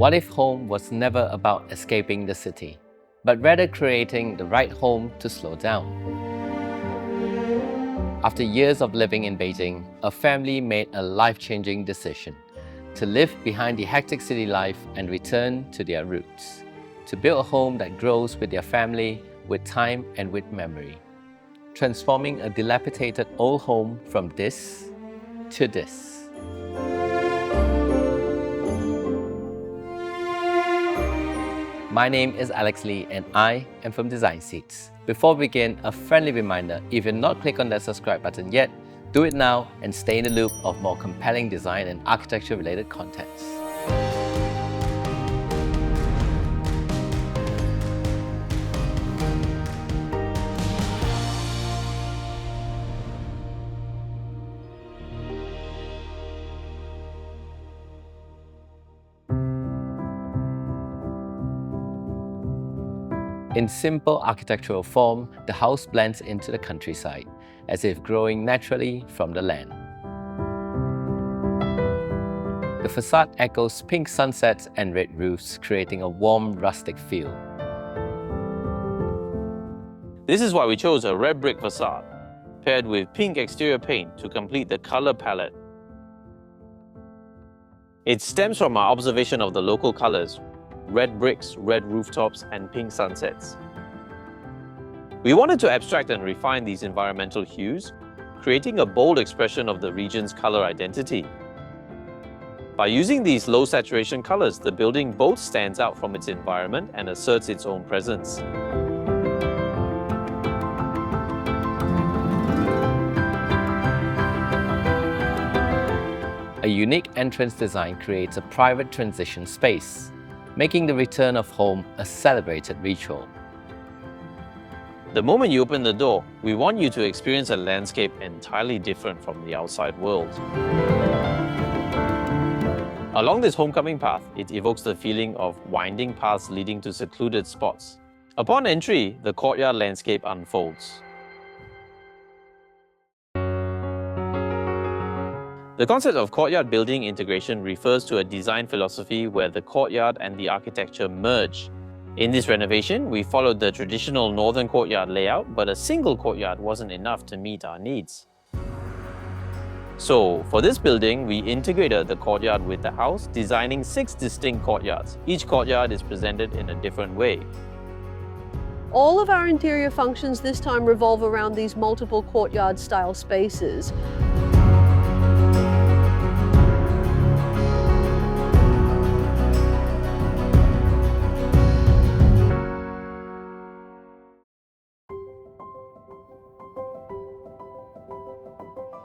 What if home was never about escaping the city, but rather creating the right home to slow down? After years of living in Beijing, a family made a life-changing decision to live behind the hectic city life and return to their roots, to build a home that grows with their family, with time and with memory, transforming a dilapidated old home from this to this. My name is Alex Lee and I am from Design Seeds. Before we begin, a friendly reminder, if you've not clicked on that subscribe button yet, do it now and stay in the loop of more compelling design and architecture related contents. In simple architectural form, the house blends into the countryside, as if growing naturally from the land. The facade echoes pink sunsets and red roofs, creating a warm, rustic feel. This is why we chose a red brick facade, paired with pink exterior paint to complete the color palette. It stems from our observation of the local colors: red bricks, red rooftops, and pink sunsets. We wanted to abstract and refine these environmental hues, creating a bold expression of the region's color identity. By using these low saturation colors, the building both stands out from its environment and asserts its own presence. A unique entrance design creates a private transition space, making the return of home a celebrated ritual. The moment you open the door, we want you to experience a landscape entirely different from the outside world. Along this homecoming path, it evokes the feeling of winding paths leading to secluded spots. Upon entry, the courtyard landscape unfolds. The concept of courtyard building integration refers to a design philosophy where the courtyard and the architecture merge. In this renovation, we followed the traditional northern courtyard layout, but a single courtyard wasn't enough to meet our needs. So, for this building, we integrated the courtyard with the house, designing 6 distinct courtyards. Each courtyard is presented in a different way. All of our interior functions this time revolve around these multiple courtyard-style spaces.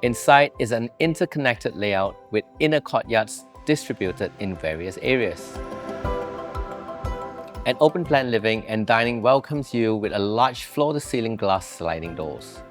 Inside is an interconnected layout with inner courtyards distributed in various areas. An open-plan living and dining welcomes you with a large floor-to-ceiling glass sliding doors.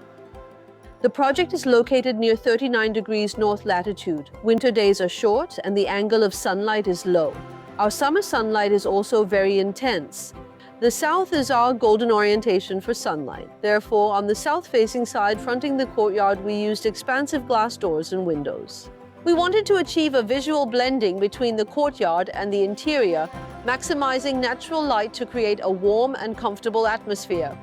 The project is located near 39 degrees north latitude. Winter days are short and the angle of sunlight is low. Our summer sunlight is also very intense. The south is our golden orientation for sunlight. Therefore, on the south-facing side fronting the courtyard, we used expansive glass doors and windows. We wanted to achieve a visual blending between the courtyard and the interior, maximizing natural light to create a warm and comfortable atmosphere.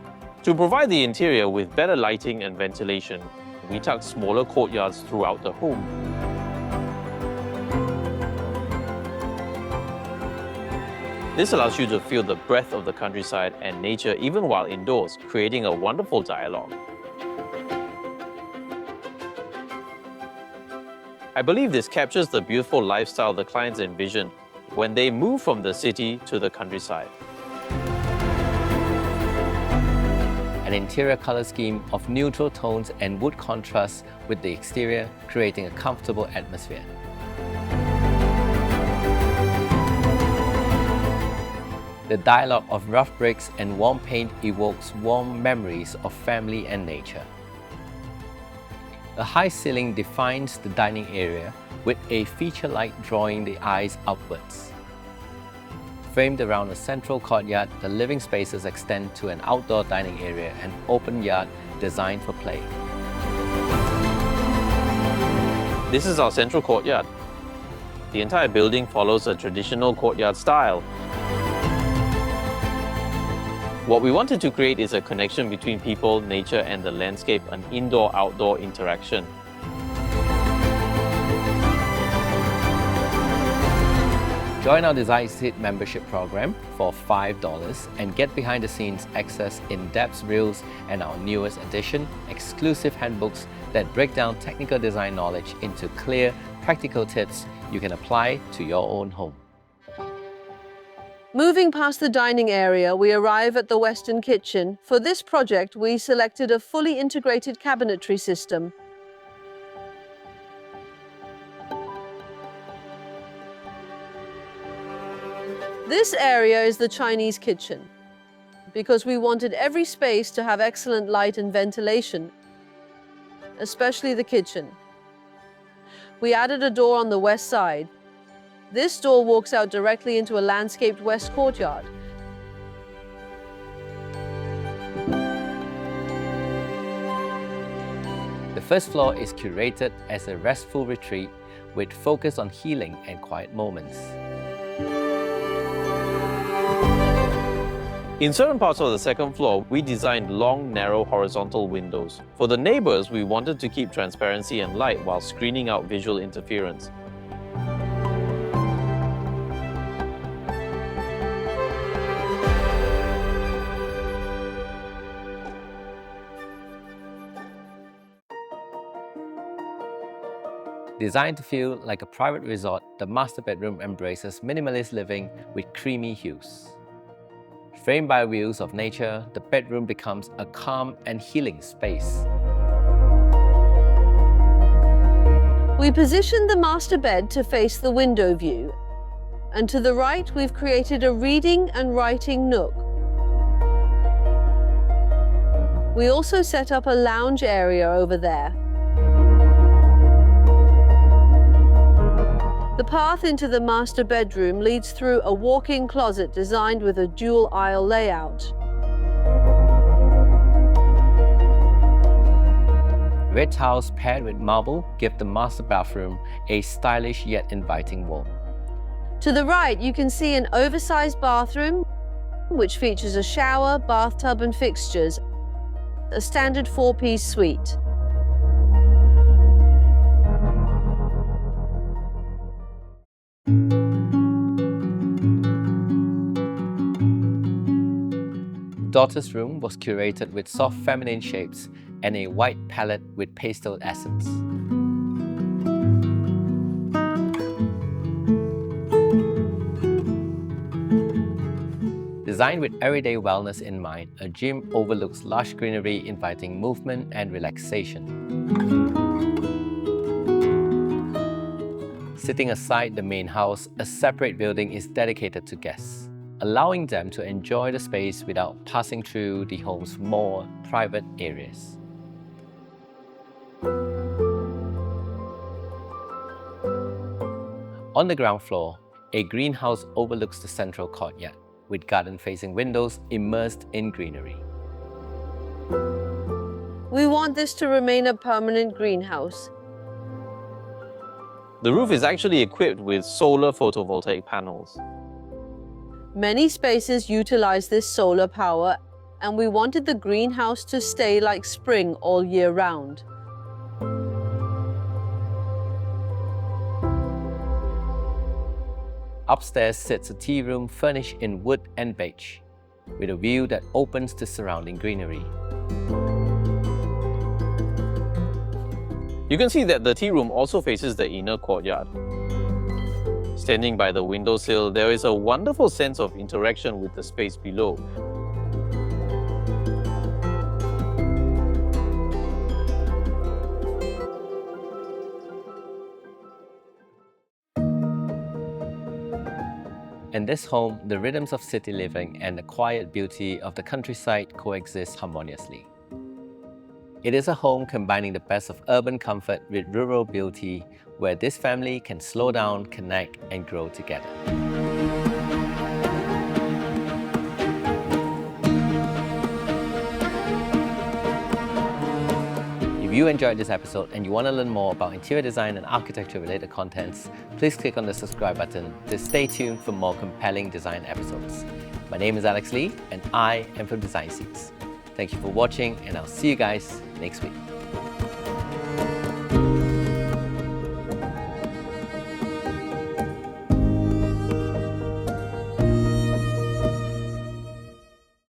To provide the interior with better lighting and ventilation, we tucked smaller courtyards throughout the home. This allows you to feel the breath of the countryside and nature even while indoors, creating a wonderful dialogue. I believe this captures the beautiful lifestyle the clients envision when they move from the city to the countryside. An interior color scheme of neutral tones and wood contrasts with the exterior, creating a comfortable atmosphere. The dialogue of rough bricks and warm paint evokes warm memories of family and nature. A high ceiling defines the dining area with a feature light drawing the eyes upwards. Framed around a central courtyard, the living spaces extend to an outdoor dining area and open yard designed for play. This is our central courtyard. The entire building follows a traditional courtyard style. What we wanted to create is a connection between people, nature, and the landscape, an indoor-outdoor interaction. Join our Design Seat membership program for $5 and get behind-the-scenes access, in-depth reels, and our newest edition, exclusive handbooks that break down technical design knowledge into clear, practical tips you can apply to your own home. Moving past the dining area, we arrive at the Western kitchen. For this project, we selected a fully integrated cabinetry system. This area is the Chinese kitchen, because we wanted every space to have excellent light and ventilation, especially the kitchen. We added a door on the west side. This door walks out directly into a landscaped west courtyard. The first floor is curated as a restful retreat with focus on healing and quiet moments. In certain parts of the second floor, we designed long, narrow, horizontal windows. For the neighbors, we wanted to keep transparency and light while screening out visual interference. Designed to feel like a private resort, the master bedroom embraces minimalist living with creamy hues. Framed by views of nature, the bedroom becomes a calm and healing space. We positioned the master bed to face the window view, and to the right we've created a reading and writing nook. We also set up a lounge area over there. The path into the master bedroom leads through a walk-in closet designed with a dual aisle layout. Red tiles paired with marble give the master bathroom a stylish yet inviting warmth. To the right, you can see an oversized bathroom, which features a shower, bathtub, and fixtures, a standard 4-piece suite. Daughter's room was curated with soft feminine shapes and a white palette with pastel accents. Designed with everyday wellness in mind, a gym overlooks lush greenery inviting movement and relaxation. Sitting aside the main house, a separate building is dedicated to guests, allowing them to enjoy the space without passing through the home's more private areas. On the ground floor, a greenhouse overlooks the central courtyard, with garden-facing windows immersed in greenery. We want this to remain a permanent greenhouse. The roof is actually equipped with solar photovoltaic panels. Many spaces utilize this solar power, and we wanted the greenhouse to stay like spring all year round. Upstairs sits a tea room furnished in wood and beige, with a view that opens to surrounding greenery. You can see that the tea room also faces the inner courtyard. Standing by the windowsill, there is a wonderful sense of interaction with the space below. In this home, the rhythms of city living and the quiet beauty of the countryside coexist harmoniously. It is a home combining the best of urban comfort with rural beauty, where this family can slow down, connect, and grow together. If If you enjoyed this episode and you want to learn more about interior design and architecture related contents, please click on the subscribe button to stay tuned for more compelling design episodes. My name is Alex Lee and I am from Design Seeds. Thank you for watching and I'll see you guys next week.